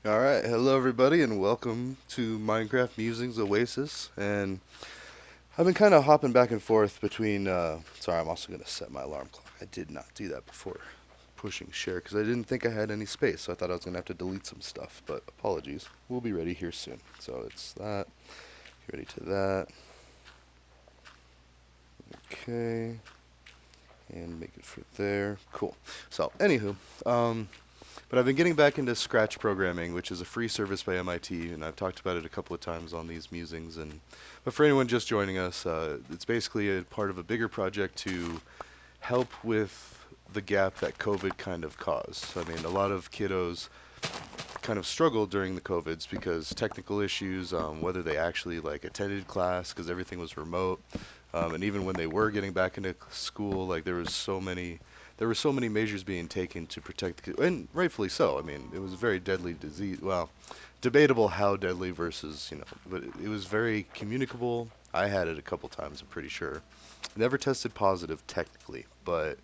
Alright, hello everybody and welcome to Minecraft Musings Oasis. And I've been kind of hopping back and forth between, sorry, I'm also going to set my alarm clock. I did not do that before pushing share because I didn't think I had any space, so I thought I was going to have to delete some stuff, but apologies. We'll be ready here soon. So it's that, get ready to that, okay, and make it for there. Cool. So, anywho, um, but I've been getting back into Scratch programming, which is a free service by MIT, and I've talked about it a couple of times on these musings. But for anyone just joining us, it's basically a part of a bigger project to help with the gap that COVID kind of caused. I mean, a lot of kiddos kind of struggled during the COVIDs because technical issues, whether they actually like attended class because everything was remote, and even when they were getting back into school, like there were so many measures being taken to protect the kids, and rightfully so. I mean, it was a very deadly disease. Well, debatable how deadly versus, but it was very communicable. I had it a couple times, I'm pretty sure. Never tested positive technically, but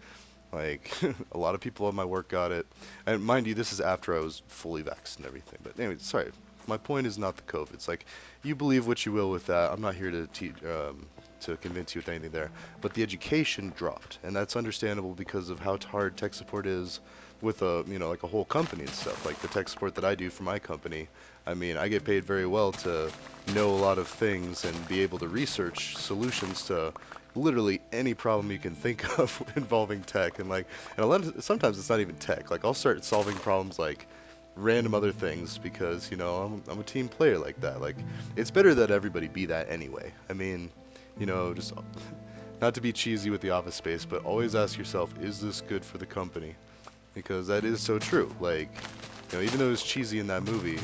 like a lot of people at my work got it, and mind you, this is after I was fully vaxxed and everything. But anyway, sorry. My point is not the COVID. It's like you believe what you will with that. I'm not here to teach to convince you with anything there. But the education dropped, and that's understandable because of how hard tech support is with a like a whole company and stuff. Like the tech support that I do for my company. I mean, I get paid very well to know a lot of things and be able to research solutions to literally any problem you can think of involving tech. And a lot of sometimes it's not even tech. Like I'll start solving problems like random other things because I'm a team player like that. Like it's better that everybody be that anyway. I mean, just not to be cheesy with the office space, but always ask yourself, is this good for the company? Because that is so true. Like, even though it's cheesy in that movie,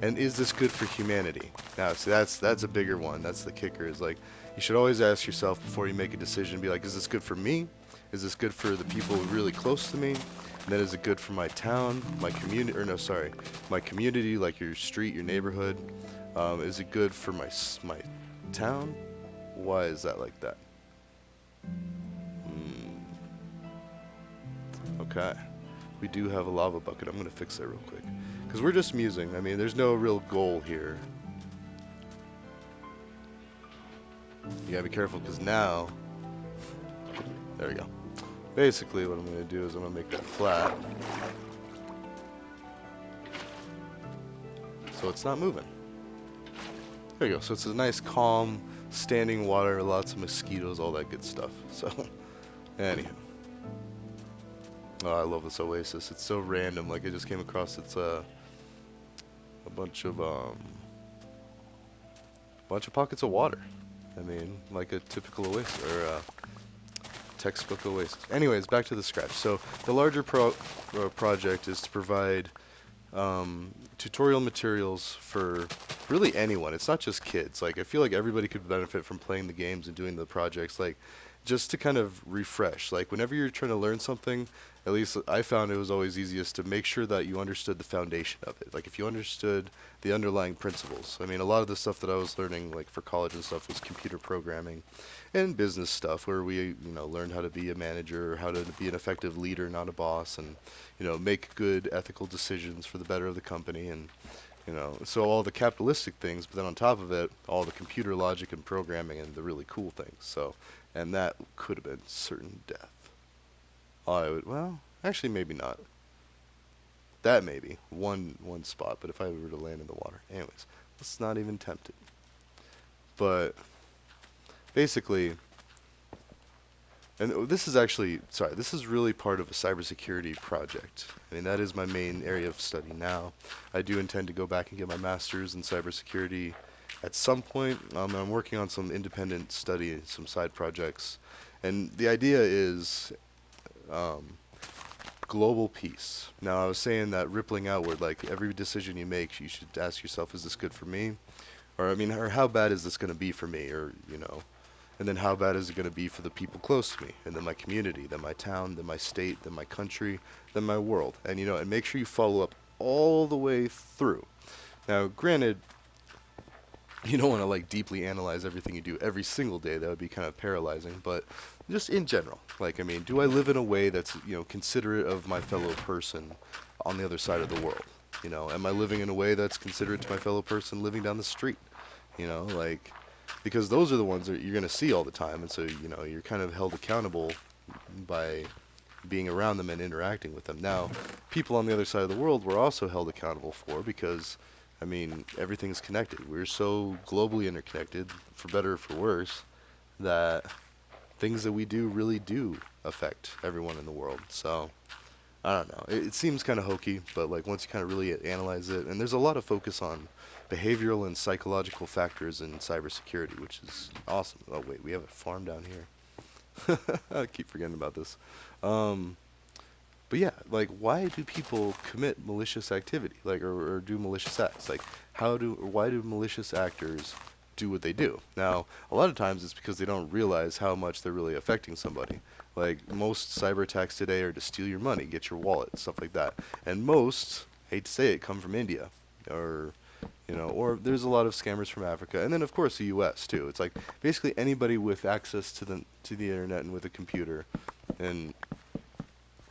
and is this good for humanity? Now, see, that's a bigger one. That's the kicker. Is like you should always ask yourself before you make a decision. Be like, is this good for me? Is this good for the people really close to me? And then is it good for my town, my community? Or no, sorry, my community, like your street, your neighborhood. Is it good for my town? Why is that like that? Hmm, okay. We do have a lava bucket. I'm gonna fix that real quick. Because we're just musing. I mean, there's no real goal here. You gotta be careful because now, there we go. Basically, what I'm gonna do is I'm gonna make that flat so it's not moving. There you go. So it's a nice, calm, standing water, lots of mosquitoes, all that good stuff. So, anyhow. Oh, I love this oasis. It's so random. Like I just came across it's a bunch of pockets of water. I mean, like a typical oasis or a textbook oasis. Anyways, back to the scratch. So the larger project is to provide tutorial materials for really anyone. It's not just kids. Like I feel like everybody could benefit from playing the games and doing the projects. Like just to kind of refresh. Like whenever you're trying to learn something, at least I found it was always easiest to make sure that you understood the foundation of it. Like if you understood the underlying principles. I mean, a lot of the stuff that I was learning, like for college and stuff, was computer programming and business stuff, where we, learned how to be a manager, how to be an effective leader, not a boss, and make good ethical decisions for the better of the company, and so all the capitalistic things, but then on top of it, all the computer logic and programming and the really cool things. So, and that could have been certain death. I would, well, actually, maybe not. That maybe one spot, but if I were to land in the water, anyways, let's not even tempt it. But basically, and this is actually, sorry, this is really part of a cybersecurity project. I mean, that is my main area of study now. I do intend to go back and get my master's in cybersecurity at some point. I'm working on some independent study, some side projects. And the idea is um, global peace. Now, I was saying that rippling outward, like every decision you make, you should ask yourself, is this good for me? Or, I mean, or how bad is this going to be for me? Or, and then how bad is it going to be for the people close to me, and then my community, then my town, then my state, then my country, then my world, and and make sure you follow up all the way through. Now, granted, you don't want to like deeply analyze everything you do every single day. That would be kind of paralyzing, but just in general, like I mean, do I live in a way that's considerate of my fellow person on the other side of the world? Am I living in a way that's considerate to my fellow person living down the street? Like, because those are the ones that you're going to see all the time. And so, you're kind of held accountable by being around them and interacting with them. Now, people on the other side of the world we're also held accountable for because, I mean, everything's connected. We're so globally interconnected, for better or for worse, that things that we do really do affect everyone in the world. So, I don't know. It seems kind of hokey, but like once you kind of really analyze it, and there's a lot of focus on behavioral and psychological factors in cybersecurity, which is awesome. Oh wait, we have a farm down here. I keep forgetting about this. Um, but yeah, like why do people commit malicious activity, like or do malicious acts? Like or why do malicious actors do what they do? Now, a lot of times it's because they don't realize how much they're really affecting somebody. Like most cyber attacks today are to steal your money, get your wallet, stuff like that. And most, hate to say it, come from India, or or there's a lot of scammers from Africa, and then of course the U.S. too. It's like basically anybody with access to the internet and with a computer, and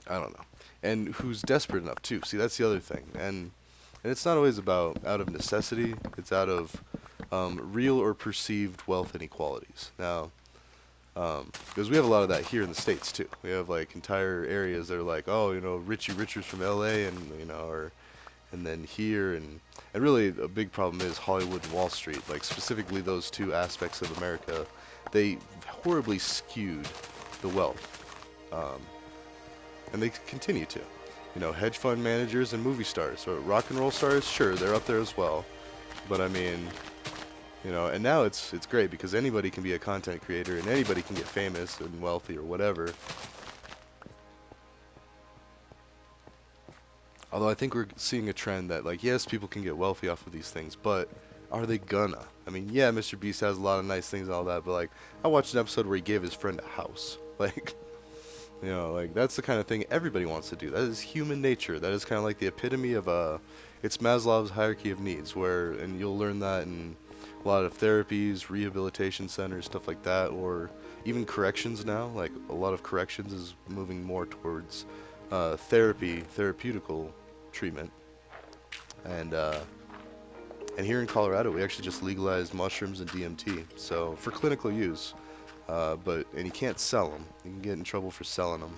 I don't know. And who's desperate enough too. See, that's the other thing. And it's not always about out of necessity. It's out of real or perceived wealth inequalities. Now, because we have a lot of that here in the States too. We have like entire areas that are like, oh, Richie Richards from L.A. and or and then here and really a big problem is Hollywood and Wall Street. Like specifically those two aspects of America, they horribly skewed the wealth. Um, and they continue to. Hedge fund managers and movie stars, or rock and roll stars, sure, they're up there as well. But I mean, and now it's great because anybody can be a content creator and anybody can get famous and wealthy or whatever. Although I think we're seeing a trend that like yes, people can get wealthy off of these things, but are they gonna? I mean, yeah, Mr. Beast has a lot of nice things and all that, but like I watched an episode where he gave his friend a house. Like like that's the kind of thing everybody wants to do. That is human nature. That is kind of like the epitome of it's Maslow's hierarchy of needs, where and you'll learn that in a lot of therapies, rehabilitation centers, stuff like that, or even corrections now. Like a lot of corrections is moving more towards therapeutical treatment, and here in Colorado, we actually just legalized mushrooms and DMT, so for clinical use. And you can't sell them. You can get in trouble for selling them,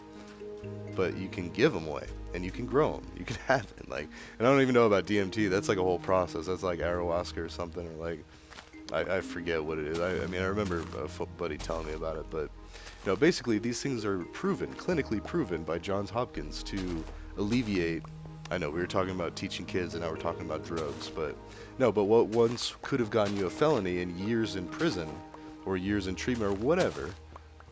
but you can give them away and you can grow them. You can have it. Like, and I don't even know about DMT. That's like a whole process. That's like ayahuasca or something, or like I forget what it is. I mean, I remember a buddy telling me about it, but basically these things are proven, clinically proven by Johns Hopkins to alleviate. I know we were talking about teaching kids, and now we're talking about drugs, but no. But what once could have gotten you a felony and years in prison, or years in treatment, or whatever,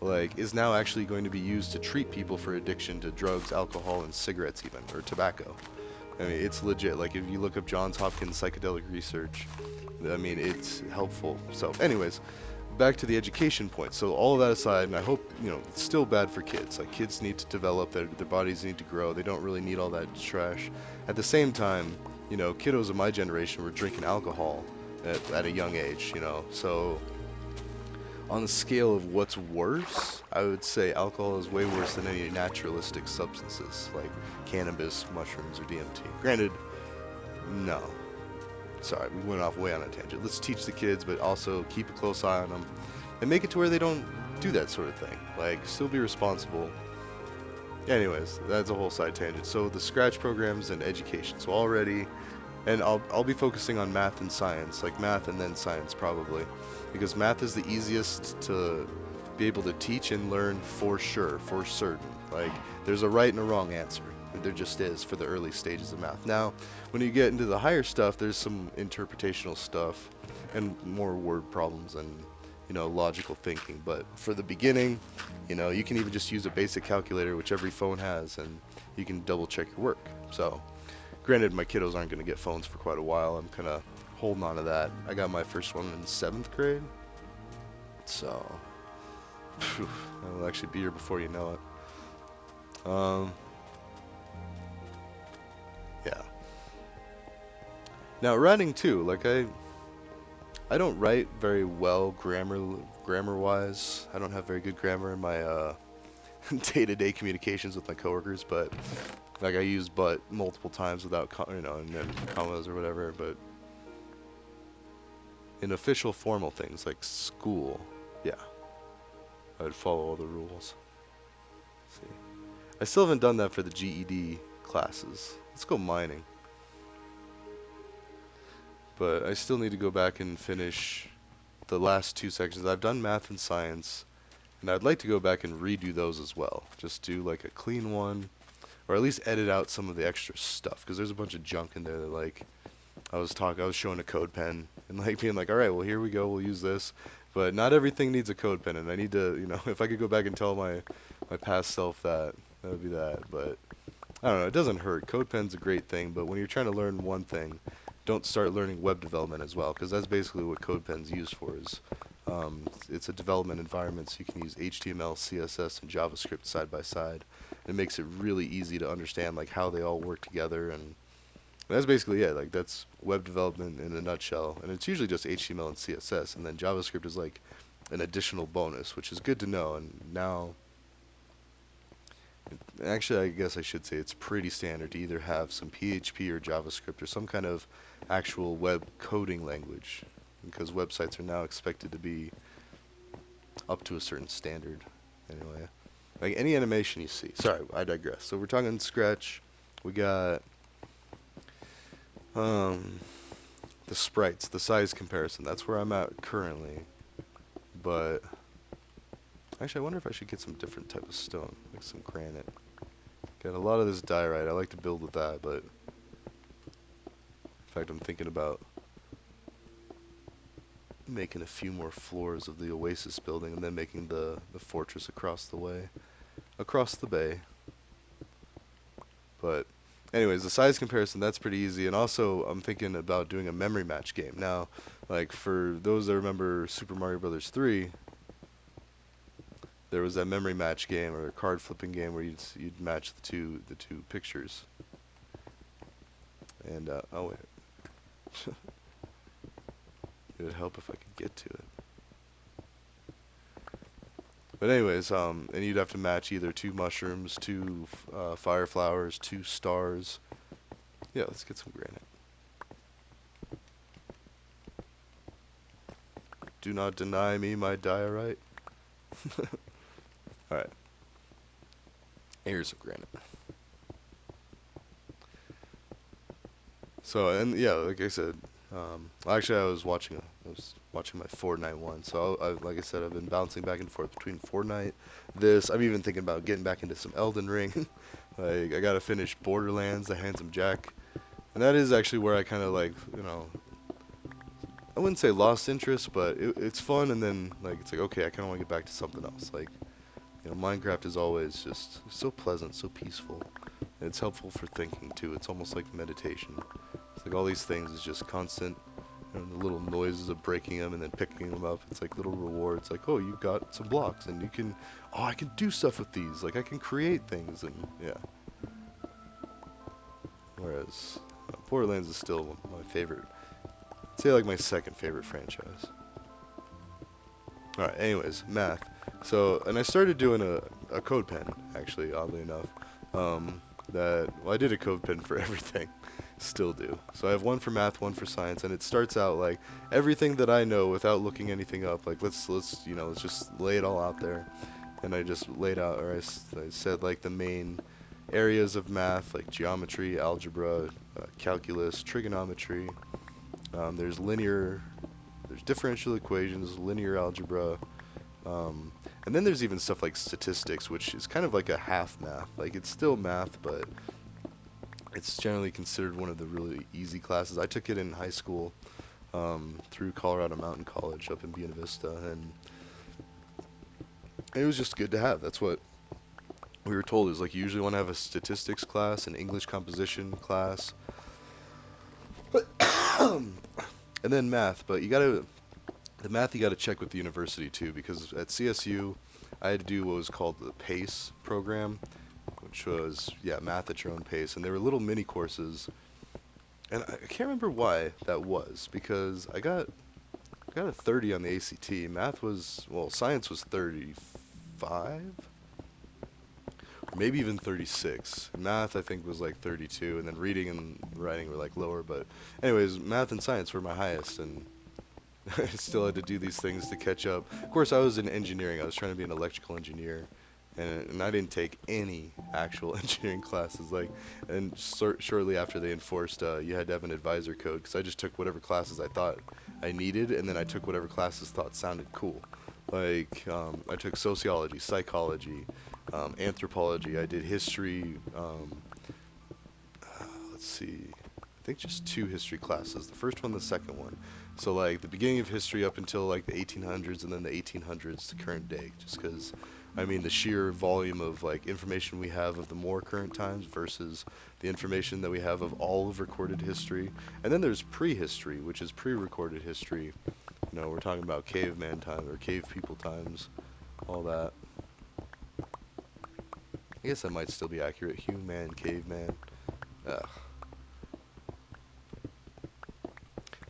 like is now actually going to be used to treat people for addiction to drugs, alcohol, and cigarettes, even or tobacco. I mean, it's legit. Like if you look up Johns Hopkins psychedelic research, I mean, it's helpful. So, anyways, back to the education point. So all of that aside, and I hope, it's still bad for kids. Like kids need to develop, their bodies need to grow. They don't really need all that trash. At the same time, kiddos of my generation were drinking alcohol at a young age, So on the scale of what's worse, I would say alcohol is way worse than any naturalistic substances like cannabis, mushrooms, or DMT. Granted, no. Sorry, we went off way on a tangent. Let's teach the kids, but also keep a close eye on them and make it to where they don't do that sort of thing. Like, still be responsible. Anyways, that's a whole side tangent. So the Scratch programs and education. So already, and I'll be focusing on math and science, like math and then science probably, because math is the easiest to be able to teach and learn for sure, for certain. Like, there's a right and a wrong answer. There just is for the early stages of math. Now, when you get into the higher stuff, there's some interpretational stuff and more word problems and, logical thinking. But for the beginning, you can even just use a basic calculator, which every phone has, and you can double check your work. So, granted, my kiddos aren't going to get phones for quite a while. I'm kind of holding on to that. I got my first one in 7th grade. So, it'll actually be here before you know it. Yeah. Now writing too, like I don't write very well grammar wise. I don't have very good grammar in my day-to-day communications with my coworkers, but Like I use but multiple times without, and then commas or whatever. But in official formal things like school, yeah, I would follow all the rules. Let's see, I still haven't done that for the GED classes. Let's go mining. But I still need to go back and finish the last two sections. I've done math and science, and I'd like to go back and redo those as well. Just do like a clean one, or at least edit out some of the extra stuff, because there's a bunch of junk in there that like I was showing a code pen and like being like, all right, well here we go, we'll use this, but not everything needs a code pen, and I need to, if I could go back and tell my past self that, that would be that. But I don't know, it doesn't hurt. Code pen's a great thing, but when you're trying to learn one thing, don't start learning web development as well, because that's basically what code pen's used for. Is it's a development environment, so you can use HTML, CSS, and JavaScript side by side. It makes it really easy to understand like how they all work together, and that's basically it. Like that's web development in a nutshell, and it's usually just HTML and CSS, and then JavaScript is like an additional bonus, which is good to know. And now, actually, I guess I should say it's pretty standard to either have some PHP or JavaScript or some kind of actual web coding language, because websites are now expected to be up to a certain standard. Anyway, like any animation you see. Sorry, I digress. So we're talking Scratch. We got um, the sprites, the size comparison. That's where I'm at currently. But actually, I wonder if I should get some different type of stone, like some granite. Got a lot of this diorite. I like to build with that, but in fact, I'm thinking about making a few more floors of the Oasis building and then making the fortress across the way, across the bay. But anyways, the size comparison, that's pretty easy. And also, I'm thinking about doing a memory match game. Now, like for those that remember Super Mario Brothers 3, there was that memory match game or card flipping game where you'd match the two pictures. And oh wait, it would help if I could get to it. But anyways, and you'd have to match either two mushrooms, two fire flowers, two stars. Yeah, let's get some granite. Do not deny me my diorite. All right, here's some granite. So and yeah, like I said, actually I was watching my Fortnite one. So like I said, I've been bouncing back and forth between Fortnite, this. I'm even thinking about getting back into some Elden Ring. Like I gotta finish Borderlands, The Handsome Jack, and that is actually where I kind of like, I wouldn't say lost interest, but it's fun. And then like it's like okay, I kind of want to get back to something else. Like Minecraft is always just so pleasant, so peaceful. And it's helpful for thinking too. It's almost like meditation. It's like all these things is just constant, the little noises of breaking them and then picking them up. It's like little rewards. Like, oh, you got some blocks, and you can, oh, I can do stuff with these. Like, I can create things, and yeah. Whereas Borderlands is still my favorite. I'd say like my second favorite franchise. All right. Anyways, math. So, and I started doing a code pen actually, oddly enough. Um, I did a code pen for everything. Still do. So I have one for math, one for science, and it starts out like everything that I know without looking anything up. Like let's just lay it all out there. And I just laid out, or I said like the main areas of math, like geometry, algebra, calculus, trigonometry. There's there's differential equations, linear algebra, um, and then there's even stuff like statistics, which is kind of like a half math. Like it's still math, but it's generally considered one of the really easy classes. I took it in high school through Colorado Mountain College up in Buena Vista, and it was just good to have. That's what we were told. Is like you usually want to have a statistics class, an English composition class, and then math. But the math you gotta check with the university too, because at CSU I had to do what was called the PACE program, which was yeah math at your own pace, and they were little mini courses. And I can't remember why that was, because I got a 30 on the ACT. Math was, well, science was 35, maybe even 36. Math, I think, was like 32, and then reading and writing were like lower. But, anyways, math and science were my highest, and I still had to do these things to catch up. Of course, I was in engineering. I was trying to be an electrical engineer, and I didn't take any actual engineering classes. Like, and shortly after they enforced you had to have an advisor code, because I just took whatever classes I thought I needed, and then I took whatever classes thought sounded cool. Like, I took sociology, psychology, anthropology. I did history. Let's see. I think just two history classes. The first one, the second one. So like the beginning of history up until like the 1800s, and then the 1800s to current day. Just because, I mean, the sheer volume of like information we have of the more current times versus the information that we have of all of recorded history. And then there's prehistory, which is pre-recorded history. We're talking about caveman time or cave people times, all that. I guess that might still be accurate. Human, caveman. Ugh.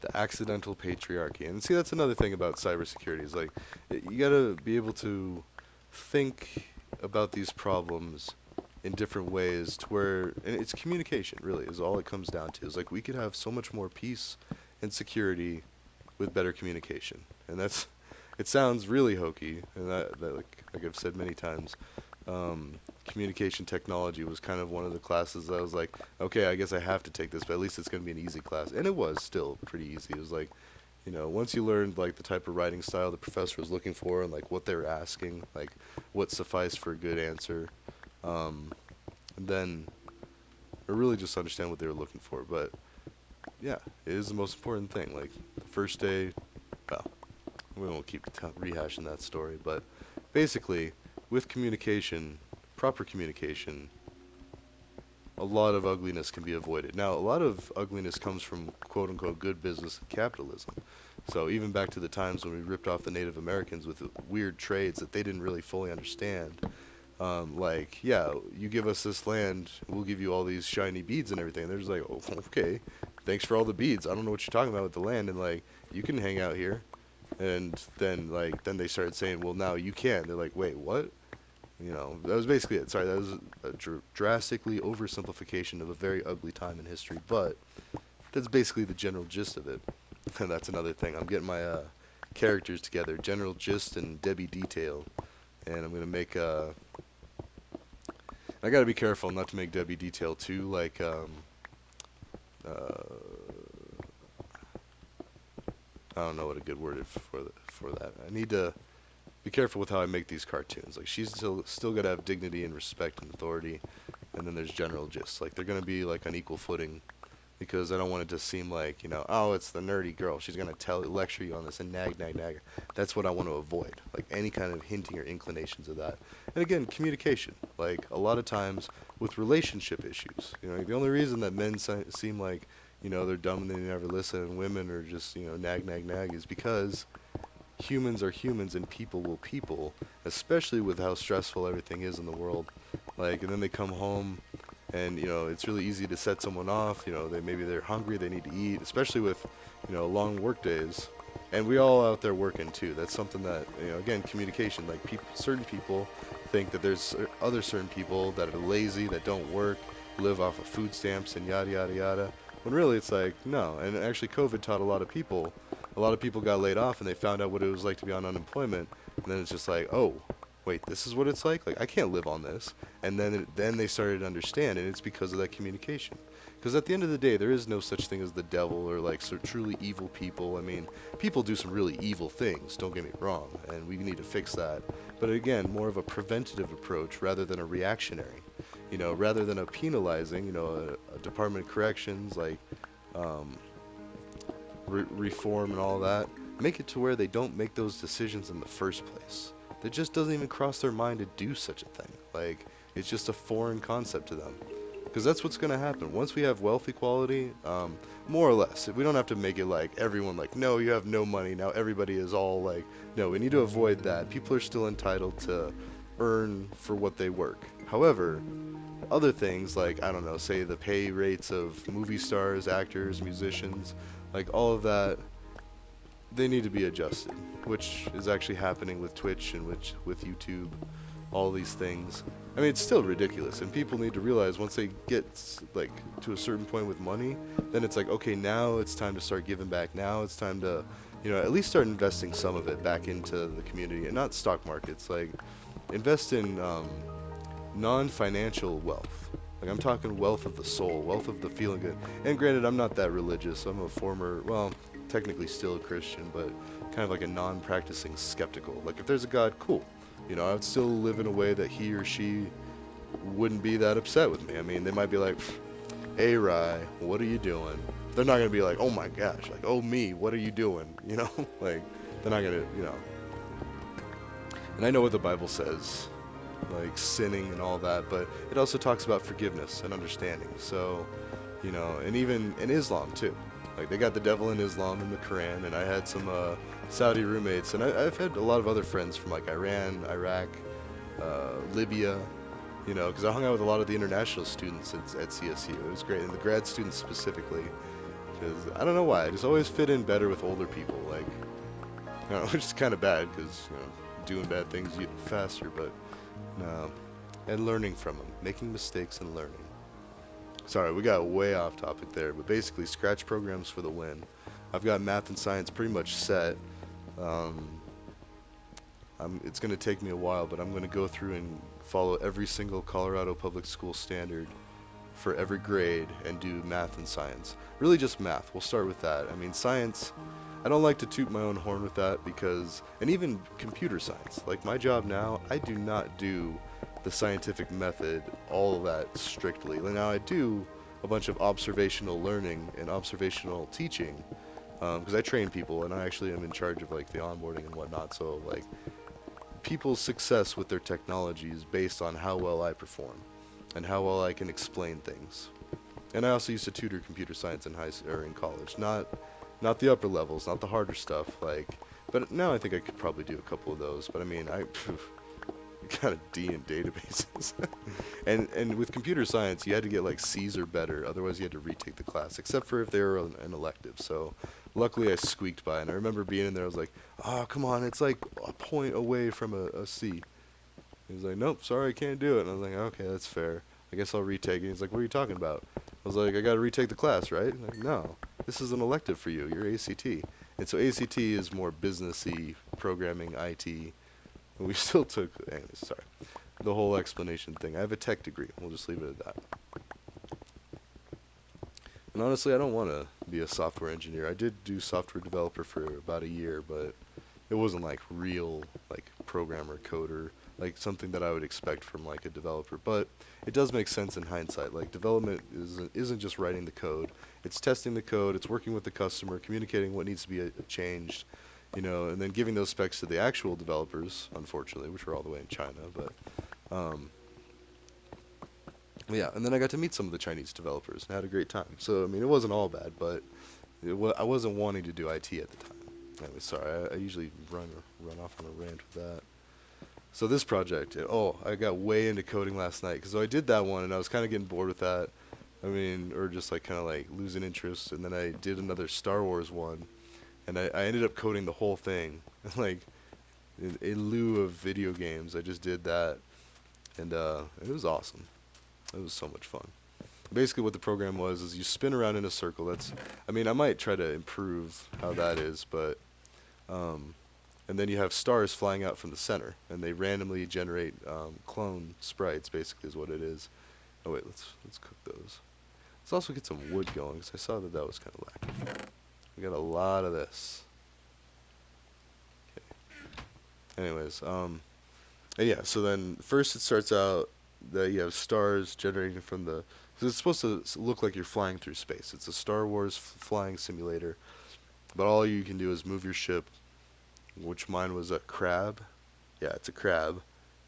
The accidental patriarchy. And see, that's another thing about cybersecurity is like you gotta be able to think about these problems in different ways to where, and it's communication really is all it comes down to. Is like we could have so much more peace and security with better communication. And that's, it sounds really hokey, and that like I've said many times, communication technology was kind of one of the classes that I was like, okay, I guess I have to take this, but at least it's going to be an easy class. And it was still pretty easy. It was like, once you learned like the type of writing style the professor was looking for and like what they were asking, like what sufficed for a good answer, um, then I really just understand what they were looking for. But yeah, it is the most important thing. Like the first day, well, we won't keep rehashing that story, but basically, with communication, proper communication, a lot of ugliness can be avoided. Now, a lot of ugliness comes from quote unquote good business and capitalism. So even back to the times when we ripped off the Native Americans with weird trades that they didn't really fully understand. Like, yeah, you give us this land, we'll give you all these shiny beads and everything. They're just like, oh, okay, thanks for all the beads. I don't know what you're talking about with the land, and like, you can hang out here. And then they started saying, well, now you can. They're like, wait, what? That was basically it. Sorry, that was a drastically oversimplification of a very ugly time in history, but that's basically the general gist of it. And that's another thing. I'm getting my characters together, General Gist and Debbie Detail, and I'm gonna make. I gotta be careful not to make Debbie Detail too like uh, I don't know what a good word is for that. I need to be careful with how I make these cartoons. Like she's still gotta have dignity and respect and authority, and then there's General Gist. Like they're gonna be like on equal footing because I don't want it to seem like oh, it's the nerdy girl. She's gonna lecture you on this and nag nag nag. That's what I want to avoid. Like any kind of hinting or inclinations of that. And again, communication. Like a lot of times with relationship issues, the only reason that men seem like they're dumb and they never listen, and women are just nag nag nag is because humans are humans and people will people, especially with how stressful everything is in the world. Like, and then they come home and, it's really easy to set someone off. Maybe they're hungry, they need to eat, especially with, long work days. And we all out there working too. That's something that, again, communication. Like, certain people think that there's other certain people that are lazy, that don't work, live off of food stamps and yada yada yada. When really it's like no. And actually, COVID taught a lot of people. A lot of people got laid off and they found out what it was like to be on unemployment. And then it's just like, oh, wait, this is what it's like. Like I can't live on this. And then they started to understand, and it's because of that communication. Because at the end of the day, there is no such thing as the devil or like truly evil people. I mean, people do some really evil things. Don't get me wrong, and we need to fix that. But again, more of a preventative approach rather than a reactionary. Rather than a penalizing. A Department of Corrections like um, reform and all that. Make it to where they don't make those decisions in the first place. That just doesn't even cross their mind to do such a thing. Like it's just a foreign concept to them. Because that's what's going to happen. Once we have wealth equality, more or less, we don't have to make it like everyone like, no, you have no money, now everybody is all like, no, we need to avoid that. People are still entitled to earn for what they work. However, other things like, I don't know, say the pay rates of movie stars, actors, musicians, like all of that, they need to be adjusted, which is actually happening with Twitch and with YouTube. all these things. I mean, it's still ridiculous, and people need to realize once they get like to a certain point with money, then it's like, okay, now it's time to start giving back. Now it's time to, at least start investing some of it back into the community and not stock markets. Like, invest in non-financial wealth. Like, I'm talking wealth of the soul, wealth of the feeling good. And granted, I'm not that religious. I'm a former, well, technically still a Christian, but kind of like a non-practicing skeptical. Like, if there's a God, cool. I would still live in a way that he or she wouldn't be that upset with me. I mean, they might be like, A-Rye, what are you doing? They're not gonna be like, oh my gosh, like, oh me, what are you doing? Like, they're not gonna, And I know what the Bible says, like sinning and all that, but it also talks about forgiveness and understanding. So, and even in Islam too. Like, they got the devil in Islam in the Quran, and I had some Saudi roommates, and I've had a lot of other friends from like Iran, Iraq, Libya, because I hung out with a lot of the international students at CSU. It was great, and the grad students specifically, because I don't know why, I just always fit in better with older people, like, which is kind of bad, because, doing bad things faster, but no, and learning from them, making mistakes and learning. Sorry, we got way off topic there, but basically, Scratch programs for the win. I've got math and science pretty much set. Um, it's going to take me a while, but I'm going to go through and follow every single Colorado public school standard for every grade and do math and science. Really just math. We'll start with that. I mean, science, I don't like to toot my own horn with that because, and even computer science, like my job now, I do not do the scientific method, all of that strictly. Now I do a bunch of observational learning and observational teaching because I train people and I actually am in charge of like the onboarding and whatnot. So like people's success with their technology is based on how well I perform and how well I can explain things. And I also used to tutor computer science in or in college. Not the upper levels, not the harder stuff. Like, but now I think I could probably do a couple of those. But I mean, I got a D in databases. And with computer science, you had to get like C's or better. Otherwise, you had to retake the class, except for if they were an elective. So luckily, I squeaked by. And I remember being in there. I was like, oh, come on, it's like a point away from a C. He was like, nope, sorry, I can't do it. And I was like, okay, that's fair. I guess I'll retake it. He's like, what are you talking about? I was like, I got to retake the class, right? Like, no, this is an elective for you. You're ACT. And so ACT is more businessy, programming, IT. And we still took, anyways, sorry, the whole explanation thing. I have a tech degree. We'll just leave it at that. And honestly, I don't want to be a software engineer. I did do software developer for about a year, but it wasn't like real like programmer coder like something that I would expect from like a developer, but it does make sense in hindsight. Like development isn't just writing the code, it's testing the code, it's working with the customer, communicating what needs to be changed, and then giving those specs to the actual developers, unfortunately, which are all the way in China. Um, but yeah, and then I got to meet some of the Chinese developers and had a great time. So I mean, it wasn't all bad, but I wasn't wanting to do IT at the time. Anyway, sorry, I usually run off on a rant with that. So this project, oh, I got way into coding last night because I did that one and I was kind of getting bored with that. I mean, or just like kind of like losing interest. And then I did another Star Wars one, and I ended up coding the whole thing, like in lieu of video games. I just did that, and it was awesome. It was so much fun. Basically, what the program was is you spin around in a circle. I mean, I might try to improve how that is, but um, and then you have stars flying out from the center, and they randomly generate clone sprites. Basically, is what it is. Oh wait, let's cook those. Let's also get some wood going, because I saw that that was kind of lacking. We got a lot of this. Okay. Anyways, and yeah. So then first it starts out that you have stars generating from the. Because it's supposed to look like you're flying through space. It's a Star Wars flying simulator, but all you can do is move your ship, which mine was a crab. Yeah, it's a crab.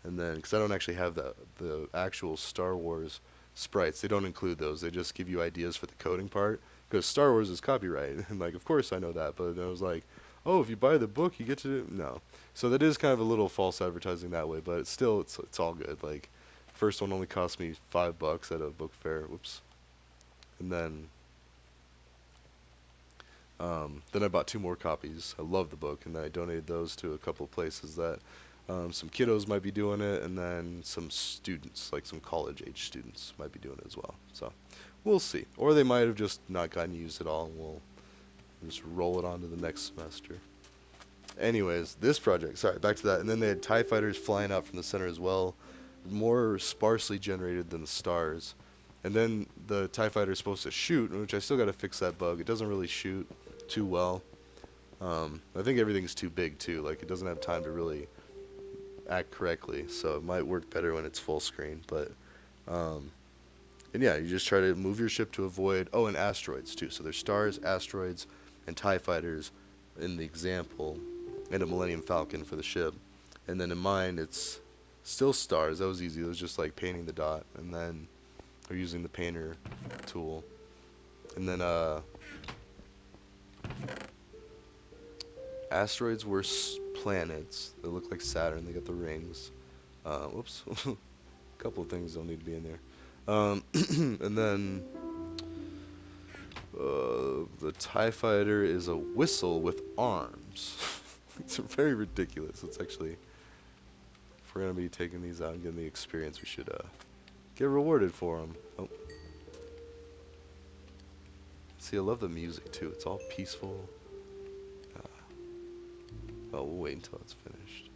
And then, because I don't actually have the actual Star Wars sprites, they don't include those. They just give you ideas for the coding part. Because Star Wars is copyright, and like, of course I know that. But I was like, oh, if you buy the book, you get to do no. So that is kind of a little false advertising that way, but it's all good. Like, first one only cost me $5 at a book fair. Whoops. And then I bought two more copies. I love the book, and then I donated those to a couple of places that Some kiddos might be doing it, and then some students, like some college-age students, might be doing it as well. So we'll see. Or they might have just not gotten used at all, and we'll just roll it on to the next semester. Anyways, this project, sorry, back to that. And then they had TIE fighters flying out from the center as well, more sparsely generated than the stars. And then the TIE fighter is supposed to shoot, which I still got to fix that bug. It doesn't really shoot too well. I think everything's too big too. Like it doesn't have time to really act correctly, so it might work better when it's full screen. But um, and yeah, you just try to move your ship to avoid. Oh, and asteroids too. So there's stars, asteroids, and TIE fighters in the example, and a Millennium Falcon for the ship. And then in mine, it's still stars. That was easy. It was just like painting the dot, and then or using the painter tool. And then asteroids were planets. They look like Saturn. They got the rings. Whoops. A couple of things don't need to be in there. And then the TIE fighter is a whistle with arms. It's very ridiculous. It's actually, if we're going to be taking these out and getting the experience, we should get rewarded for them. Oh. See, I love the music too. It's all peaceful. Uh, oh, we'll wait until it's finished.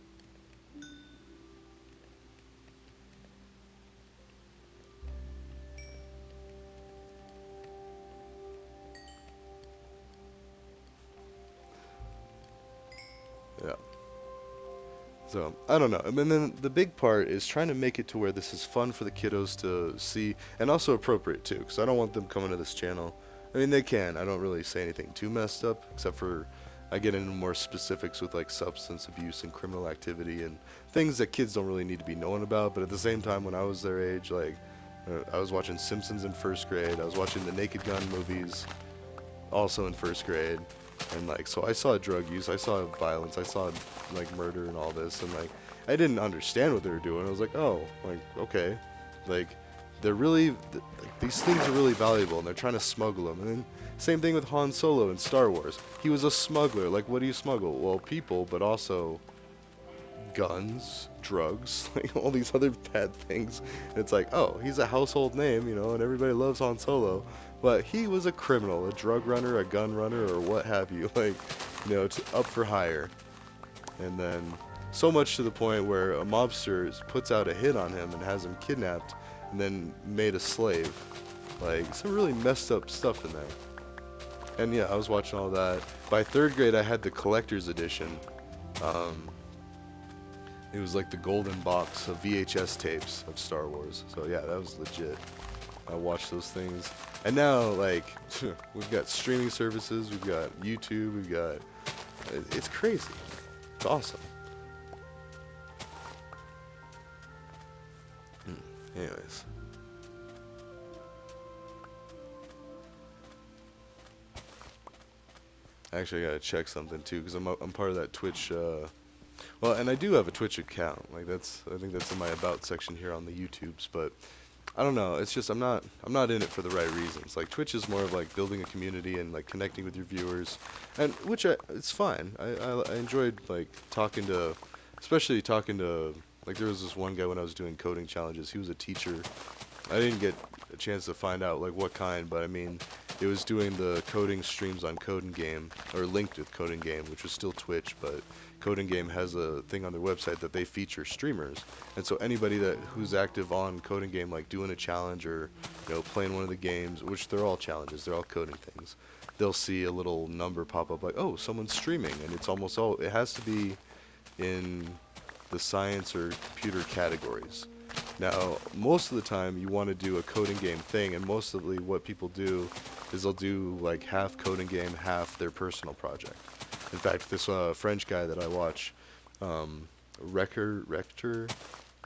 Yeah. So, I don't know. I mean, then the big part is trying to make it to where this is fun for the kiddos to see, and also appropriate too, because I don't want them coming to this channel. I mean, they can. I don't really say anything too messed up, except for I get into more specifics with like substance abuse and criminal activity and things that kids don't really need to be knowing about. But at the same time, when I was their age, like I was watching Simpsons in first grade. I was watching the Naked Gun movies, also in first grade. And like, so I saw drug use, I saw violence, I saw like murder and all this, and like, I didn't understand what they were doing. I was like, oh, like, okay, like, they're really, like, these things are really valuable, and they're trying to smuggle them. And then same thing with Han Solo in Star Wars. He was a smuggler. Like, what do you smuggle? Well, people, but also guns, drugs, like all these other bad things. And it's like, oh, he's a household name, and everybody loves Han Solo, but he was a criminal, a drug runner, a gun runner, or what have you. Like, it's up for hire. And then so much to the point where a mobster puts out a hit on him and has him kidnapped and then made a slave. Like, some really messed up stuff in there. And yeah, I was watching all that. By third grade, I had the collector's edition. Um, It was like the golden box of VHS tapes of Star Wars. So yeah, that was legit. I watched those things. And now, like, we've got streaming services, we've got YouTube, we've got... It's crazy. It's awesome. Anyways. Actually, I gotta check something too, because I'm part of that Twitch... Well, and I do have a Twitch account. Like, I think that's in my About section here on the YouTubes, but... I don't know. It's just I'm not in it for the right reasons. Like Twitch is more of like building a community and like connecting with your viewers, and it's fine. I enjoyed like especially talking to like there was this one guy when I was doing coding challenges. He was a teacher. I didn't get a chance to find out like what kind, but I mean, it was doing the coding streams on Coding Game or linked with Coding Game, which was still Twitch, but Coding Game has a thing on their website that they feature streamers, and so anybody who's active on Coding Game, like doing a challenge or playing one of the games, which they're all challenges, they're all coding things, they'll see a little number pop up like, oh, someone's streaming, and it has to be in the science or computer categories. Now, most of the time you want to do a coding game thing, and mostly what people do is they'll do like half coding game, half their personal project. In fact, this French guy that I watch, Rector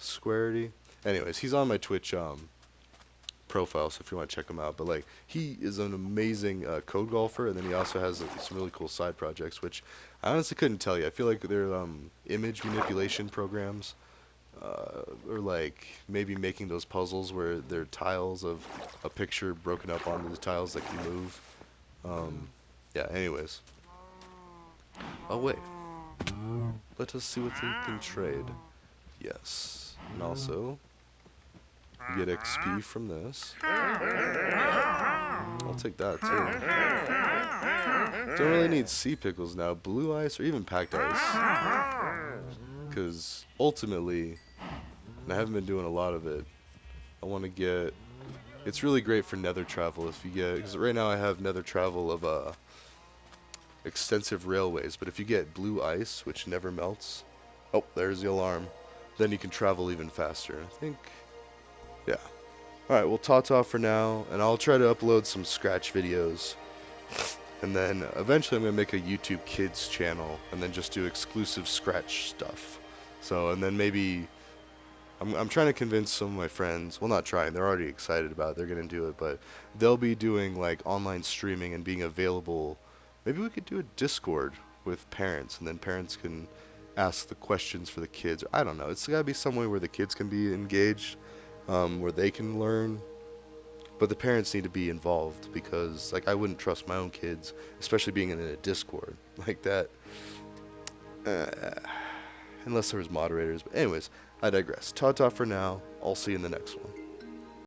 Squarity. Anyways, he's on my Twitch profile, so if you want to check him out. But like, he is an amazing code golfer, and then he also has some really cool side projects, which I honestly couldn't tell you. I feel like they're image manipulation programs, or like maybe making those puzzles where they're tiles of a picture broken up onto the tiles that can move. Yeah. Anyways. Oh wait. Let us see what they can trade. Yes. And also, we get XP from this. I'll take that too. Don't really need sea pickles now. Blue ice or even packed ice. Because ultimately, and I haven't been doing a lot of it, I want to get... It's really great for nether travel if you get... Because right now I have nether travel of extensive railways. But if you get blue ice, which never melts... Oh, there's the alarm. Then you can travel even faster. I think... Yeah. Alright, well, ta-ta for now. And I'll try to upload some Scratch videos. And then eventually I'm going to make a YouTube Kids channel. And then just do exclusive Scratch stuff. So, and then maybe... I'm trying to convince some of my friends. Well, not trying. They're already excited about it. They're going to do it. But they'll be doing, like, online streaming and being available. Maybe we could do a Discord with parents. And then parents can ask the questions for the kids. I don't know. It's got to be some way where the kids can be engaged. Where they can learn. But the parents need to be involved because, like, I wouldn't trust my own kids, especially being in a Discord like that, uh, unless there was moderators. But anyways, I digress. Ta-ta for now. I'll see you in the next one.